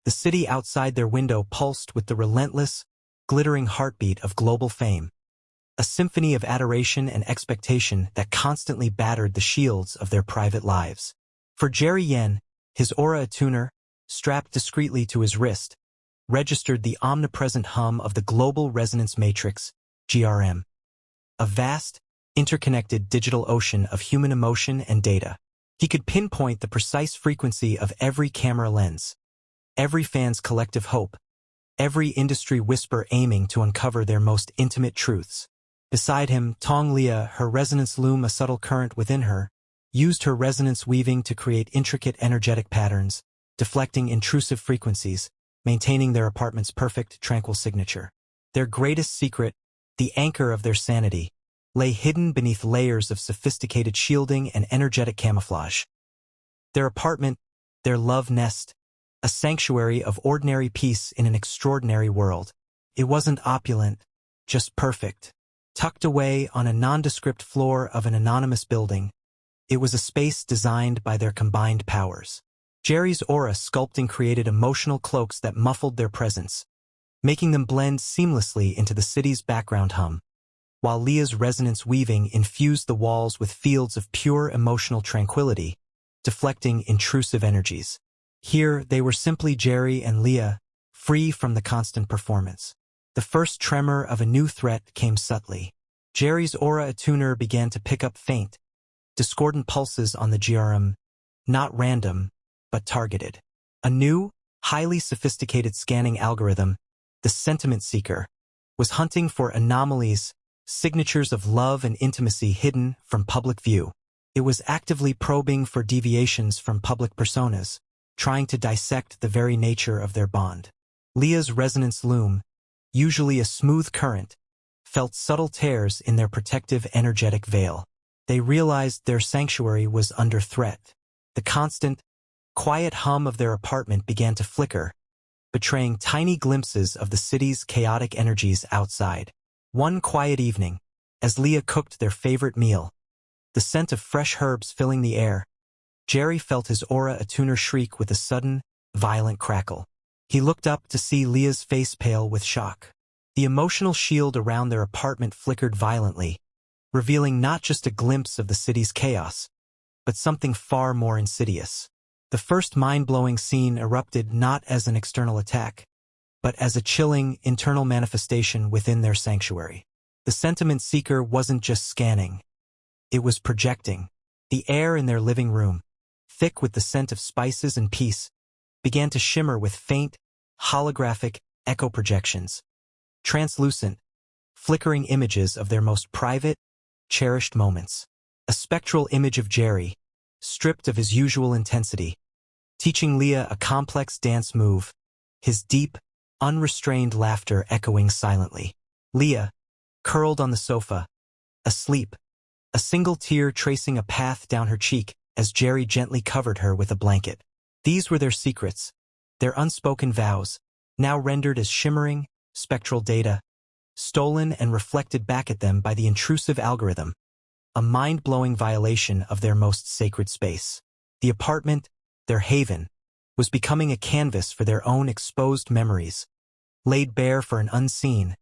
The city outside their window pulsed with the relentless, glittering heartbeat of global fame, a symphony of adoration and expectation that constantly battered the shields of their private lives. For Jerry Yen, his aura attuner, strapped discreetly to his wrist, registered the omnipresent hum of the Global Resonance Matrix, GRM, a vast, interconnected digital ocean of human emotion and data. He could pinpoint the precise frequency of every camera lens, every fan's collective hope, every industry whisper aiming to uncover their most intimate truths. Beside him, Tong Liya, her resonance loom a subtle current within her, used her resonance weaving to create intricate energetic patterns, deflecting intrusive frequencies, maintaining their apartment's perfect, tranquil signature. Their greatest secret, the anchor of their sanity, lay hidden beneath layers of sophisticated shielding and energetic camouflage. Their apartment, their love nest, a sanctuary of ordinary peace in an extraordinary world. It wasn't opulent, just perfect. Tucked away on a nondescript floor of an anonymous building, it was a space designed by their combined powers. Jerry's aura sculpting created emotional cloaks that muffled their presence, making them blend seamlessly into the city's background hum, while Liya's resonance weaving infused the walls with fields of pure emotional tranquility, deflecting intrusive energies. Here, they were simply Jerry and Liya, free from the constant performance. The first tremor of a new threat came subtly. Jerry's aura attuner began to pick up faint, discordant pulses on the GRM, not random, but targeted. A new, highly sophisticated scanning algorithm, the Sentiment Seeker, was hunting for anomalies, signatures of love and intimacy hidden from public view. It was actively probing for deviations from public personas, trying to dissect the very nature of their bond. Liya's resonance loom, usually a smooth current, felt subtle tears in their protective energetic veil. They realized their sanctuary was under threat. The constant, quiet hum of their apartment began to flicker, betraying tiny glimpses of the city's chaotic energies outside. One quiet evening, as Liya cooked their favorite meal, the scent of fresh herbs filling the air, Jerry felt his aura attuner shriek with a sudden, violent crackle. He looked up to see Liya's face pale with shock. The emotional shield around their apartment flickered violently, revealing not just a glimpse of the city's chaos, but something far more insidious. The first mind-blowing scene erupted not as an external attack, but as a chilling, internal manifestation within their sanctuary. The Sentiment Seeker wasn't just scanning. It was projecting. The air in their living room, thick with the scent of spices and peace, began to shimmer with faint, holographic echo projections. Translucent, flickering images of their most private, cherished moments. A spectral image of Jerry, stripped of his usual intensity, teaching Liya a complex dance move, his deep, unrestrained laughter echoing silently. Liya, curled on the sofa, asleep, a single tear tracing a path down her cheek as Jerry gently covered her with a blanket. These were their secrets, their unspoken vows, now rendered as shimmering, spectral data, stolen and reflected back at them by the intrusive algorithm, a mind-blowing violation of their most sacred space. The apartment, their haven, was becoming a canvas for their own exposed memories, laid bare for an unseen,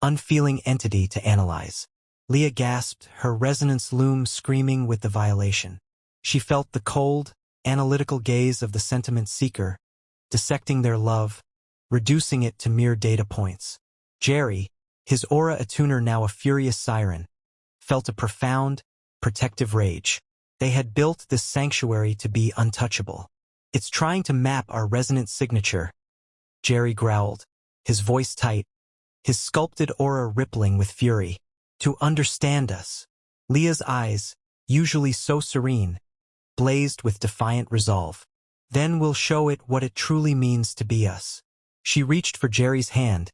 unfeeling entity to analyze. Liya gasped, her resonance loom screaming with the violation. She felt the cold, analytical gaze of the Sentiment Seeker, dissecting their love, reducing it to mere data points. Jerry, his aura attuner now a furious siren, felt a profound, protective rage. They had built this sanctuary to be untouchable. It's trying to map our resonance signature, Jerry growled, his voice tight, his sculpted aura rippling with fury. To understand us. Liya's eyes, usually so serene, blazed with defiant resolve. Then we'll show it what it truly means to be us. She reached for Jerry's hand,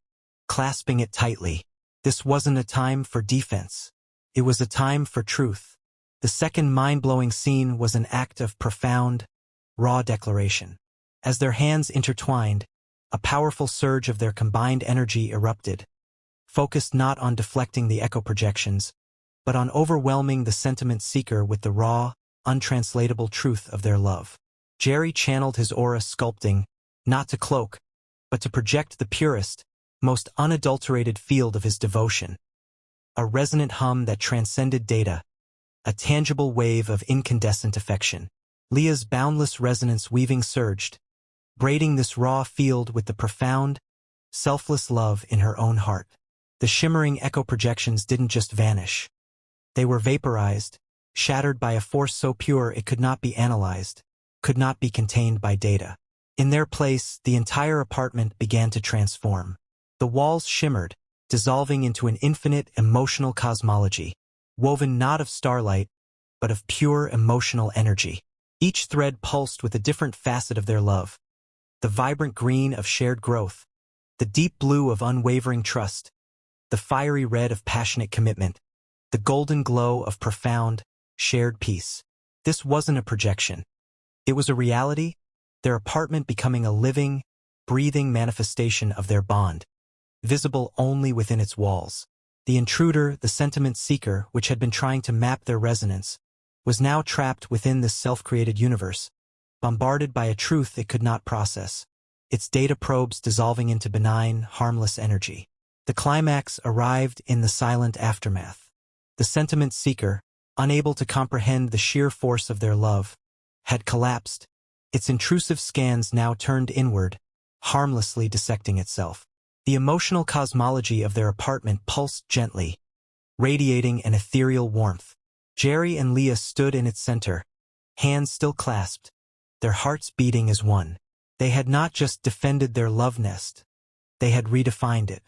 clasping it tightly. This wasn't a time for defense. It was a time for truth. The second mind-blowing scene was an act of profound, raw declaration. As their hands intertwined, a powerful surge of their combined energy erupted, focused not on deflecting the echo projections, but on overwhelming the Sentiment Seeker with the raw, untranslatable truth of their love. Jerry channeled his aura sculpting, not to cloak, but to project the purest, most unadulterated field of his devotion. A resonant hum that transcended data, a tangible wave of incandescent affection. Liya's boundless resonance weaving surged, braiding this raw field with the profound, selfless love in her own heart. The shimmering echo projections didn't just vanish. They were vaporized, shattered by a force so pure it could not be analyzed, could not be contained by data. In their place, the entire apartment began to transform. The walls shimmered, dissolving into an infinite emotional cosmology, woven not of starlight, but of pure emotional energy. Each thread pulsed with a different facet of their love. The vibrant green of shared growth, the deep blue of unwavering trust, the fiery red of passionate commitment, the golden glow of profound, shared peace. This wasn't a projection. It was a reality, their apartment becoming a living, breathing manifestation of their bond, visible only within its walls. The intruder, the sentiment seeker, which had been trying to map their resonance, was now trapped within this self-created universe, bombarded by a truth it could not process, its data probes dissolving into benign, harmless energy. The climax arrived in the silent aftermath. The sentiment seeker, unable to comprehend the sheer force of their love, had collapsed, its intrusive scans now turned inward, harmlessly dissecting itself. The emotional cosmology of their apartment pulsed gently, radiating an ethereal warmth. Jerry and Liya stood in its center, hands still clasped, their hearts beating as one. They had not just defended their love nest, they had redefined it.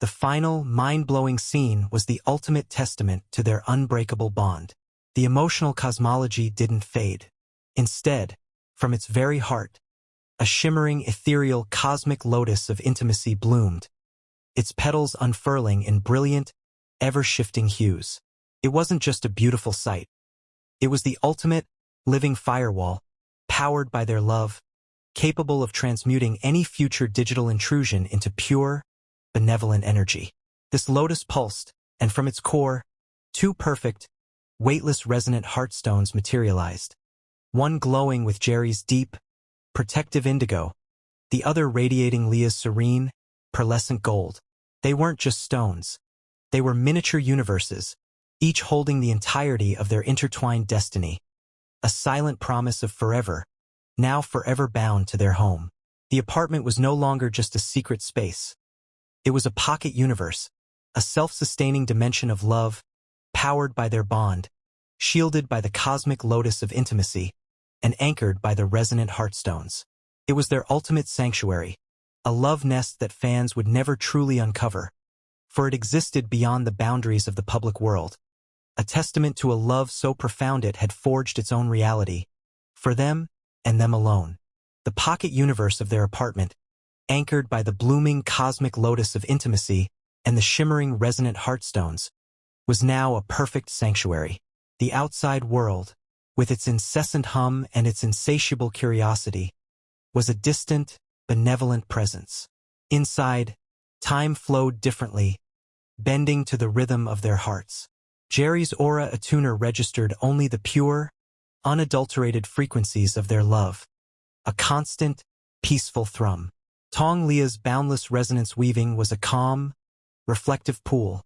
The final, mind-blowing scene was the ultimate testament to their unbreakable bond. The emotional cosmology didn't fade. Instead, from its very heart, a shimmering, ethereal, cosmic lotus of intimacy bloomed, its petals unfurling in brilliant, ever-shifting hues. It wasn't just a beautiful sight. It was the ultimate, living firewall, powered by their love, capable of transmuting any future digital intrusion into pure, benevolent energy. This lotus pulsed, and from its core, two perfect, weightless resonant heartstones materialized. One glowing with Jerry's deep, protective indigo, the other radiating Liya's serene, pearlescent gold. They weren't just stones. They were miniature universes, each holding the entirety of their intertwined destiny. A silent promise of forever, now forever bound to their home. The apartment was no longer just a secret space. It was a pocket universe, a self-sustaining dimension of love, powered by their bond, shielded by the cosmic lotus of intimacy, and anchored by the resonant heartstones. It was their ultimate sanctuary, a love nest that fans would never truly uncover, for it existed beyond the boundaries of the public world, a testament to a love so profound it had forged its own reality, for them and them alone. The pocket universe of their apartment, anchored by the blooming cosmic lotus of intimacy and the shimmering resonant heartstones, was now a perfect sanctuary. The outside world, with its incessant hum and its insatiable curiosity, was a distant, benevolent presence. Inside, time flowed differently, bending to the rhythm of their hearts. Jerry's aura attuner registered only the pure, unadulterated frequencies of their love, a constant, peaceful thrum. Tong Liya's boundless resonance weaving was a calm, reflective pool,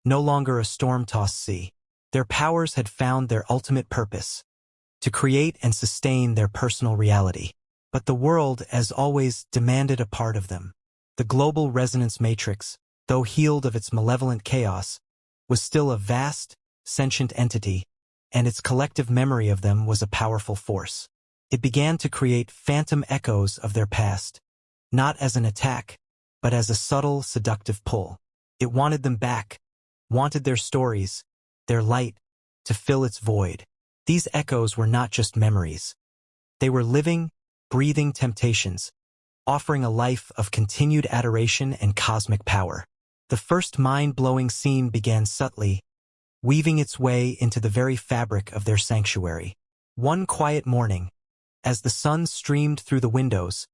no longer a storm-tossed sea. Their powers had found their ultimate purpose, to create and sustain their personal reality. But the world, as always, demanded a part of them. The global resonance matrix, though healed of its malevolent chaos, was still a vast, sentient entity, and its collective memory of them was a powerful force. It began to create phantom echoes of their past, not as an attack, but as a subtle, seductive pull. It wanted them back, wanted their stories, their light, to fill its void. These echoes were not just memories. They were living, breathing temptations, offering a life of continued adoration and cosmic power. The first mind-blowing scene began subtly, weaving its way into the very fabric of their sanctuary. One quiet morning, as the sun streamed through the windows,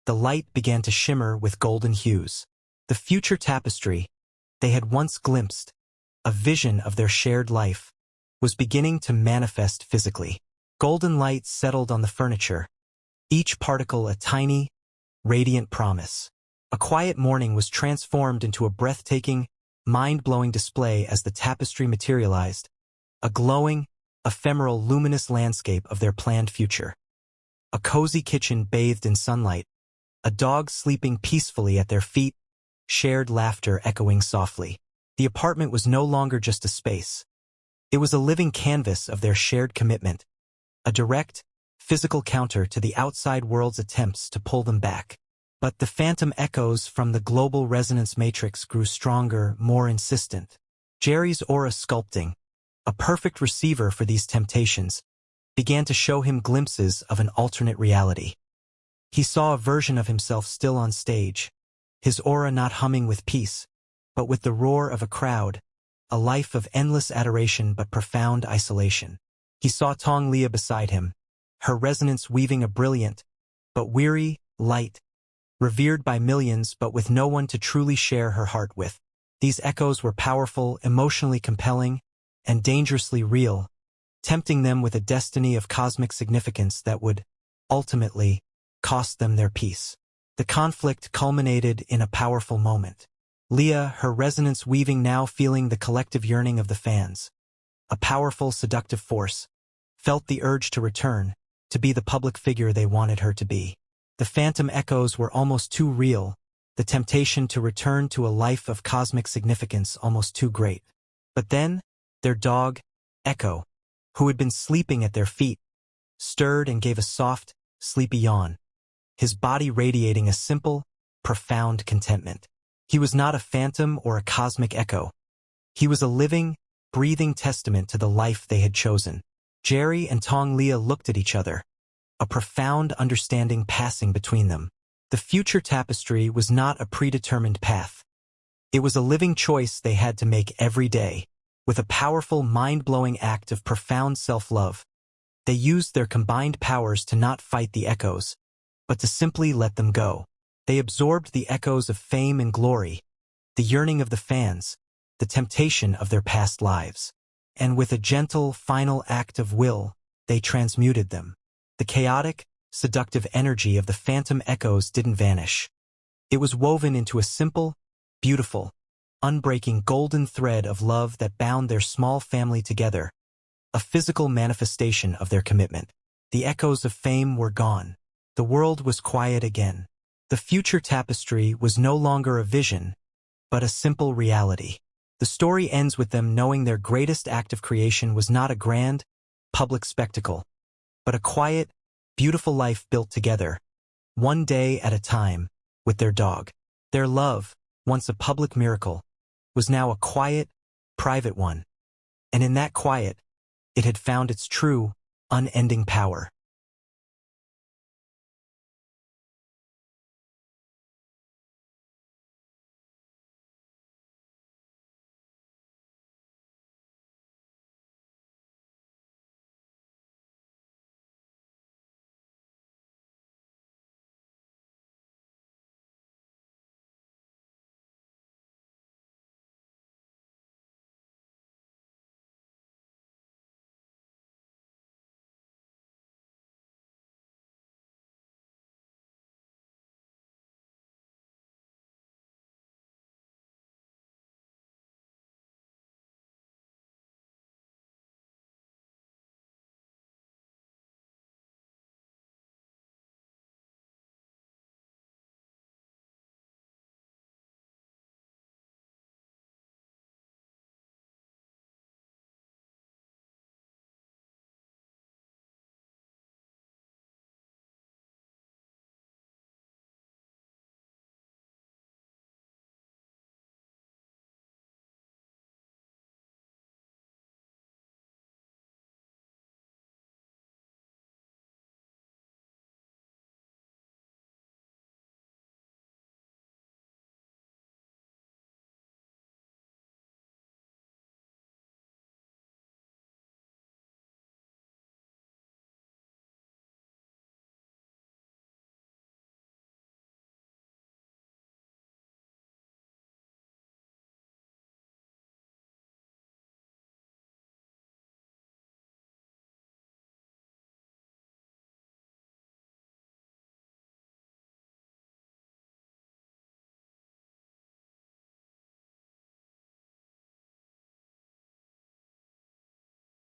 the light began to shimmer with golden hues. The future tapestry they had once glimpsed, a vision of their shared life, was beginning to manifest physically. Golden light settled on the furniture, each particle a tiny, radiant promise. A quiet morning was transformed into a breathtaking, mind-blowing display as the tapestry materialized, a glowing, ephemeral, luminous landscape of their planned future. A cozy kitchen bathed in sunlight, a dog sleeping peacefully at their feet, shared laughter echoing softly. The apartment was no longer just a space. It was a living canvas of their shared commitment, a direct, physical counter to the outside world's attempts to pull them back. But the phantom echoes from the global resonance matrix grew stronger, more insistent. Jerry's aura sculpting, a perfect receiver for these temptations, began to show him glimpses of an alternate reality. He saw a version of himself still on stage, his aura not humming with peace, but with the roar of a crowd, a life of endless adoration but profound isolation. He saw Tong Liya beside him, her resonance weaving a brilliant, but weary, light, revered by millions but with no one to truly share her heart with. These echoes were powerful, emotionally compelling, and dangerously real, tempting them with a destiny of cosmic significance that would, ultimately, cost them their peace. The conflict culminated in a powerful moment. Liya, her resonance weaving now feeling the collective yearning of the fans. A powerful, seductive force, felt the urge to return, to be the public figure they wanted her to be. The phantom echoes were almost too real, the temptation to return to a life of cosmic significance almost too great. But then, their dog, Echo, who had been sleeping at their feet, stirred and gave a soft, sleepy yawn, his body radiating a simple, profound contentment. He was not a phantom or a cosmic echo. He was a living, breathing testament to the life they had chosen. Jerry and Tong Liya looked at each other, a profound understanding passing between them. The future tapestry was not a predetermined path. It was a living choice they had to make every day. With a powerful, mind-blowing act of profound self-love, they used their combined powers to not fight the echoes, but to simply let them go. They absorbed the echoes of fame and glory, the yearning of the fans, the temptation of their past lives. And with a gentle, final act of will, they transmuted them. The chaotic, seductive energy of the phantom echoes didn't vanish. It was woven into a simple, beautiful, unbreaking golden thread of love that bound their small family together, a physical manifestation of their commitment. The echoes of fame were gone. The world was quiet again. The future tapestry was no longer a vision, but a simple reality. The story ends with them knowing their greatest act of creation was not a grand, public spectacle, but a quiet, beautiful life built together, one day at a time, with their dog. Their love, once a public miracle, was now a quiet, private one. And in that quiet, it had found its true, unending power.